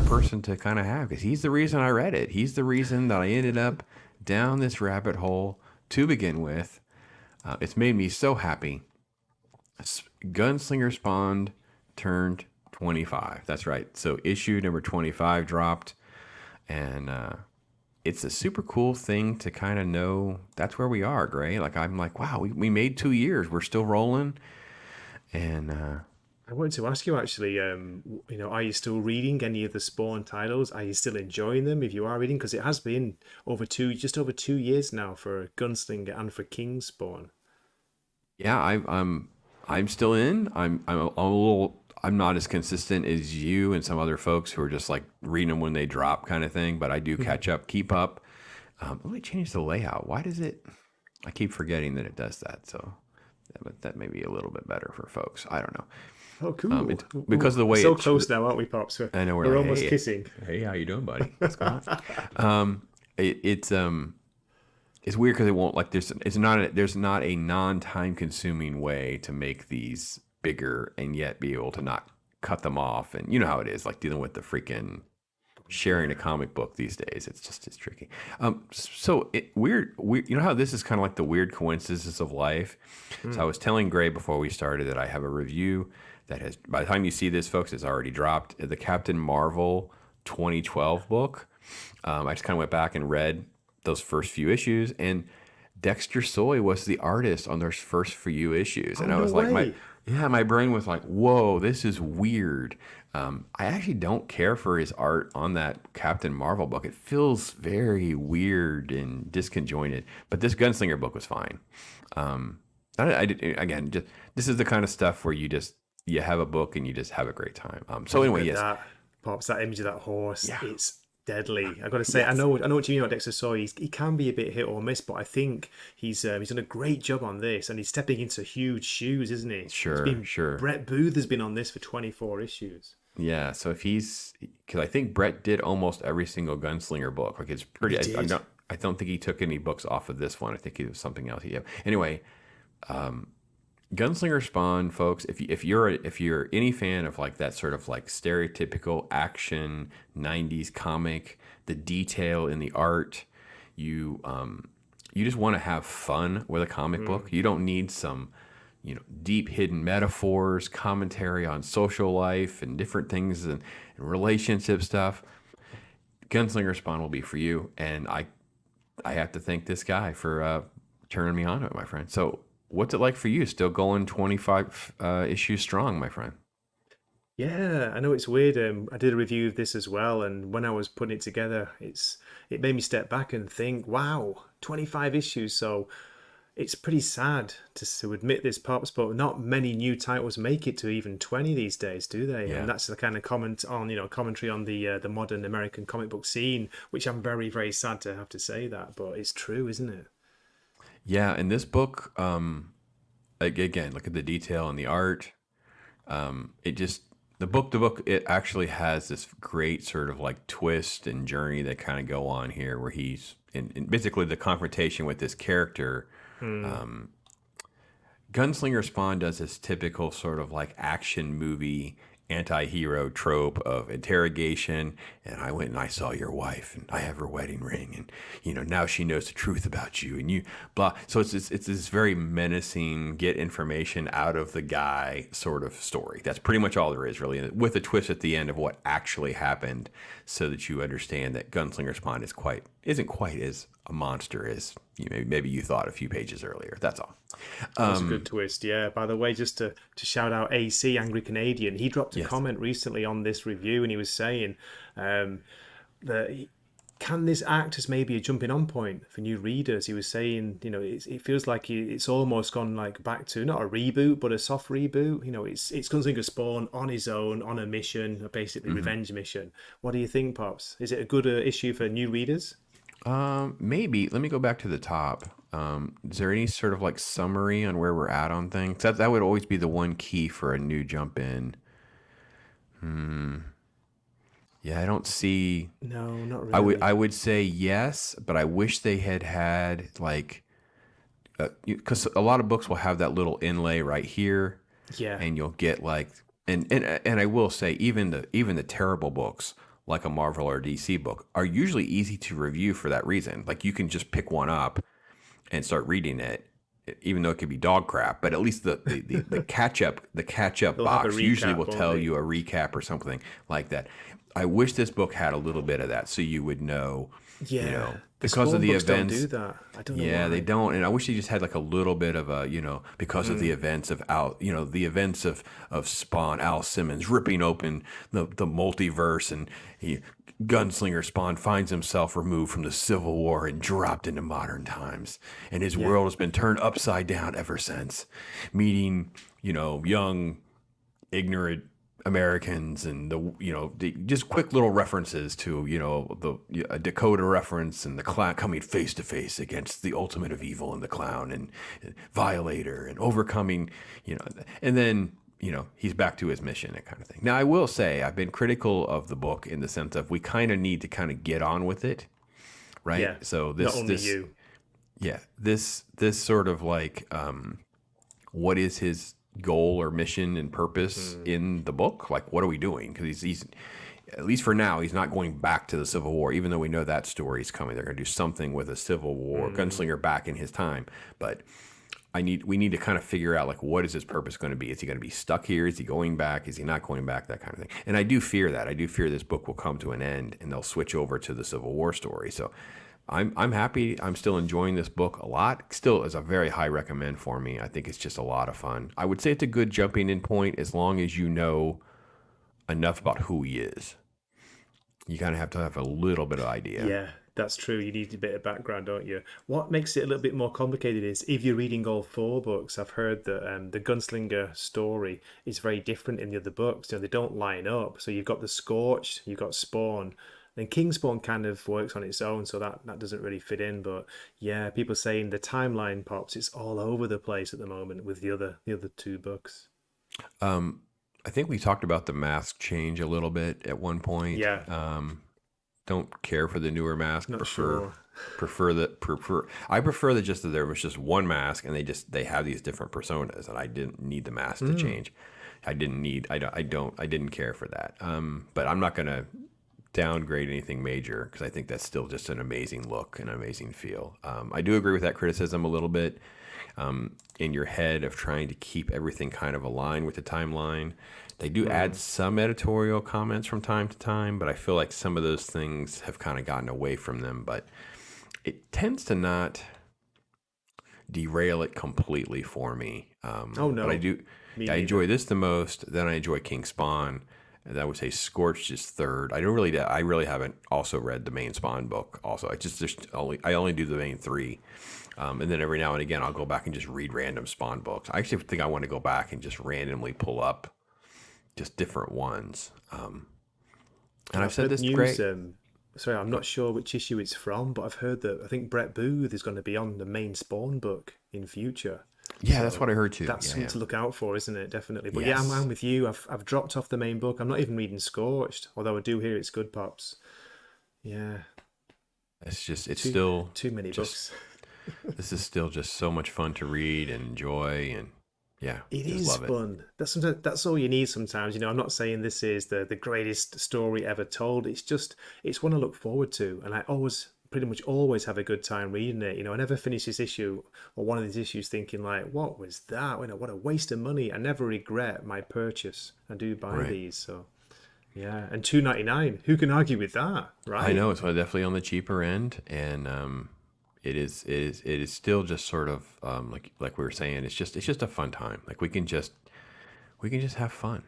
person to kind of have because he's the reason I read it. He's the reason that I ended up down this rabbit hole to begin with. It's made me so happy. Gunslinger Spawned turned 25. That's right. So issue number 25 dropped, and it's a super cool thing to kind of know that's where we are, Gray. Like I'm like, wow, we made 2 years. We're still rolling, and I wanted to ask you actually, are you still reading any of the Spawn titles? Are you still enjoying them if you are reading? Because it has been just over 2 years now for Gunslinger and for King Spawn. yeah, I'm still in. I'm a little. I'm not as consistent as you and some other folks who are just like reading them when they drop kind of thing. But I do catch up, keep up. Let me change the layout. Why does it? I keep forgetting that it does that. So, yeah, but that may be a little bit better for folks. I don't know. Oh, cool. It's because of the We're way so it. close now, aren't we, Pops? We're, I know we're we're like, almost kissing. hey, how you doing, buddy? What's going on? It's weird because it won't like there's not a non-time consuming way to make these bigger and yet be able to not cut them off. And you know how it is, like dealing with the freaking sharing a comic book these days. It's tricky. So you know how this is kind of like the weird coincidences of life. So I was telling Gray before we started that I have a review that has, by the time you see this, folks, it's already dropped. The Captain Marvel 2012 book. I just kind of went back and read those first few issues, and Dexter Soy was the artist on those first few issues, Oh, and I no was like, way. my brain was like, whoa, this is weird. I actually don't care for his art on that Captain Marvel book. It feels very weird and disconjointed, but this Gunslinger book was fine. I did, again, just this is the kind of stuff where you have a book and you just have a great time. So Look anyway, at yes, that, Pops. That image of that horse. yeah, It's deadly. I got to say, I yes, know, I know what you mean about Dexter Soy. He can be a bit hit or miss, but I think he's done a great job on this, and he's stepping into huge shoes, isn't he? It's sure, been sure. Brett Booth has been on this for 24 issues. Yeah, so if he's because I think Brett did almost every single Gunslinger book. Like it's He pretty. did. I don't think he took any books off of this one. I think it was something else. Yeah. Anyway, Gunslinger Spawn, folks. If you're any fan of like that sort of like stereotypical action '90s comic, the detail in the art, you just want to have fun with a comic book. You don't need some deep hidden metaphors, commentary on social life and different things and relationship stuff. Gunslinger Spawn will be for you, and I have to thank this guy for turning me on to it, my friend. So, what's it like for you? Still going 25 issues strong, my friend. Yeah, I know it's weird. I did a review of this as well, and when I was putting it together, it made me step back and think, wow, 25 issues. So it's pretty sad to admit this, Pops, but not many new titles make it to even 20 these days, do they? And Yeah, that's the kind of commentary on the modern American comic book scene, which I'm very, very sad to have to say that, but it's true, isn't it? yeah. In this book, again, look at the detail and the art. It just the book it actually has this great sort of like twist and journey that kind of go on here where he's in basically the confrontation with this character. Hmm. Gunslinger Spawn does this typical sort of like action movie anti-hero trope of interrogation, and I went and I saw your wife and I have her wedding ring, and now she knows the truth about you, and you blah. So it's this very menacing get information out of the guy sort of story. That's pretty much all there is really, with a twist at the end of what actually happened, so that you understand that Gunslinger Spawn isn't quite as a monster as maybe you thought a few pages earlier. That's all. That was a good twist, yeah. By the way, just to shout out AC, Angry Canadian, he dropped a Yes. comment recently on this review and he was saying um, that can this act as maybe a jumping on point for new readers? He was saying, it feels like it's almost gone like back to not a reboot, but a soft reboot. It's Gunslinger Spawn on his own, on a mission, a basically revenge mission. What do you think, Pops? Is it a good issue for new readers? Maybe. Let me go back to the top. Is there any sort of like summary on where we're at on things? That would always be the one key for a new jump in. Yeah, I don't see. No, not I would really. I would say yes, but I wish they had like because a lot of books will have that little inlay right here, Yeah. and you'll get like and I will say even the terrible books like a Marvel or DC book, are usually easy to review for that reason. Like you can just pick one up and start reading it, even though it could be dog crap. But at least the catch up They'll have a box usually will recap, won't tell they? you a recap or something like that. I wish this book had a little bit of that, so you would know, Yeah, the because of Spawn the books don't events. do that. I don't know Yeah, they why. don't, and I wish they just had like a little bit of a, because of the Mm, events of the events of Spawn, Al Simmons ripping open the multiverse, and Gunslinger Spawn finds himself removed from the Civil War and dropped into modern times, and his yeah, world has been turned upside down ever since. Meeting, young ignorant Americans, and just quick little references to the a Dakota reference, and the clown coming face to face against the ultimate of evil and the clown, and Violator, and overcoming, and then he's back to his mission, that kind of thing. Now I will say I've been critical of the book in the sense of we kind of need to kind of get on with it, right? yeah. So Not this only this you. yeah, this sort of like, what is his goal or mission and purpose Mm, in the book? Like, what are we doing? Because he's at least for now, he's not going back to the Civil War, even though we know that story's coming. They're going to do something with a Civil War mm, gunslinger back in his time, but we need to kind of figure out, like, what is his purpose going to be? Is he going to be stuck here? Is he going back? Is he not going back? That kind of thing. And I do fear that. I do fear this book will come to an end and they'll switch over to the Civil War story. So I'm happy. I'm still enjoying this book a lot. Still is a very high recommend for me. I think it's just a lot of fun. I would say it's a good jumping in point as long as you know enough about who he is. You kind of have to have a little bit of idea. yeah, that's true. You need a bit of background, don't you? What makes it a little bit more complicated is if you're reading all four books, I've heard that the Gunslinger story is very different in the other books. They don't line up. So you've got the Scorched, you've got Spawn. Then Kingspawn kind of works on its own, so that doesn't really fit in. But yeah, people saying the timeline pops, it's all over the place at the moment with the other two books. Um, I think we talked about the mask change a little bit at one point. Yeah, Don't care for the newer mask. not sure. I prefer that just that there was just one mask, and they have these different personas, and I didn't need the mask to Mm, change. I didn't care for that. But I'm not gonna downgrade anything major because I think that's still just an amazing look and amazing feel. I do agree with that criticism a little bit, in your head of trying to keep everything kind of aligned with the timeline. They do add mm. some editorial comments from time to time, but I feel like some of those things have kind of gotten away from them. But it tends to not derail it completely for me. Oh But no, me I enjoy neither. this the most. Then I enjoy King Spawn. And I would say Scorched is third. I really haven't also read the main Spawn book. Also, I only do the main three, and then every now and again I'll go back and just read random Spawn books. I actually think I want to go back and just randomly pull up just different ones. And I've I've said heard this news. great. Sorry, I'm not sure which issue it's from, but I've heard that I think Brett Booth is going to be on the main Spawn book in future. Yeah, that's So what I heard too. that's Yeah, something yeah. to look out for, isn't it? Definitely. But yeah, I'm Yes. with you. I've dropped off the main book. I'm not even reading Scorched, although I do hear it's good, pops. Yeah, It's too still too many just, books. this is still just so much fun to read and enjoy, and yeah, It just is love it. fun. That's all you need sometimes. I'm not saying this is the greatest story ever told. It's one I look forward to, and I always pretty much always have a good time reading it. I never finish this issue or one of these issues thinking like, what was that? What a waste of money. I never regret my purchase. I do buy Right. these, so yeah. And 2.99. Who can argue with that, I right? know it's definitely on the cheaper end, and it is still just sort of, like we were saying, it's just a fun time. Like we can just have fun.